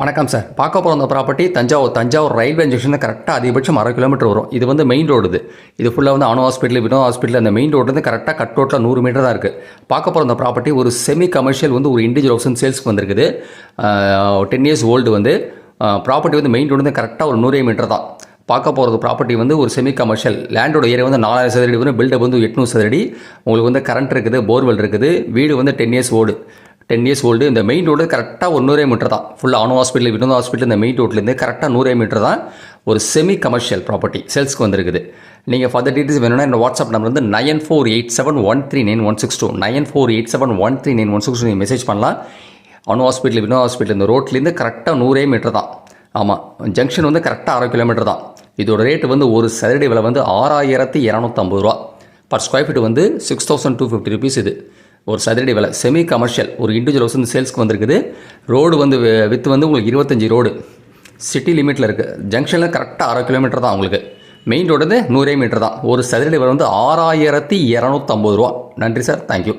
வணக்கம் சார். பார்க்க போகிற அந்த ப்ராப்பர்ட்டி தஞ்சாவூர் ரயில்வே ஜங்ஷன் கரெக்டாக அதிகபட்சம் 1/2 கிலோமீட்டர் வரும். இது வந்து மெயின் ரோடு. இது ஃபுல்லாக வந்து அணு ஹாஸ்பிட்டல், வினோ ஹாஸ்பிட்டல், அந்த மெயின் ரோடு வந்து கரெக்டாக கட் ரோட்டில் 100 மீட்டர் தான் இருக்குது. பார்க்க போகிற அந்த ப்ராப்பர்ட்டி ஒரு செமி கமர்ஷியல் வந்து ஒரு இண்டிவிஜுவல் ஹவுஸ் சேல்ஸ்க்கு வந்திருக்குது. 10 இயர்ஸ் ஓல்டு வந்து ப்ராப்பர்ட்டி வந்து மெயின் ரோடு வந்து கரெக்டாக ஒரு 100 மீட்டர் தான். பார்க்க போகிறது ப்ராப்பர்ட்டி வந்து ஒரு செமி கமர்ஷியல். லேண்டோட ஏரியா வந்து 4000 சதுரடி வந்து பில்டப் வந்து 800 சதுரடி. உங்களுக்கு வந்து கரண்ட் இருக்குது, போர்வெல் இருக்குது. வீடு வந்து 10 இயர்ஸ் ஓல்டு. இந்த மெயின் ரோடு கரெக்டாக ஒரு 100 மீட்டர் தான். ஃபுல்லாக அணு ஹாஸ்பிட்டல், வினோத ஹாஸ்பிட்டல், இந்த மெயின் ரோட்லேருந்து கரெக்டாக 100 மீட்டர் தான். ஒரு செமி கமர்ஷியல் ப்ராப்பர்ட்டி சேல்ஸ்க்கு வந்திருக்குது. நீங்கள் ஃபர்தர் டீட்டெயில்ஸ் வேணும்னா என்னோட வாட்ஸ்அப் நம்பர் வந்து 9487139162 9487139162 நீங்கள் மெசேஜ் பண்ணலாம். அணு ஹாஸ்பிட்டல், வினோத ஹாஸ்பிட்டல் இந்த ரோட்லேருந்து கரெக்டாக 100 மீட்டர் தான். ஆமாம், ஜங்ஷன் வந்து கரெக்டாக 1/2 கிலோமீட்டர் தான். இதோட ரேட்டு வந்து ஒரு சதுரடி விலை வந்து 6250 ரூபா. பர் ஸ்கொயர் ஃபீட் வந்து 6250 ருபீஸ். இது ஒரு சதுரடி விலை. செமி கமர்ஷியல் ஒரு இண்டிவிஜுவல் ஹவுஸ் வந்து சேல்ஸ்க்கு வந்திருக்குது. ரோடு வந்து வித்து வந்து உங்களுக்கு 25 ரோடு சிட்டி லிமிட்டில் இருக்குது. ஜங்ஷனில் கரெக்டாக 1/2 கிலோமீட்டர் தான். உங்களுக்கு மெயின் ரோடு வந்து 100 மீட்டர் தான். ஒரு சதுரடி விலை வந்து 6250 ரூபா. நன்றி சார், தேங்க்யூ.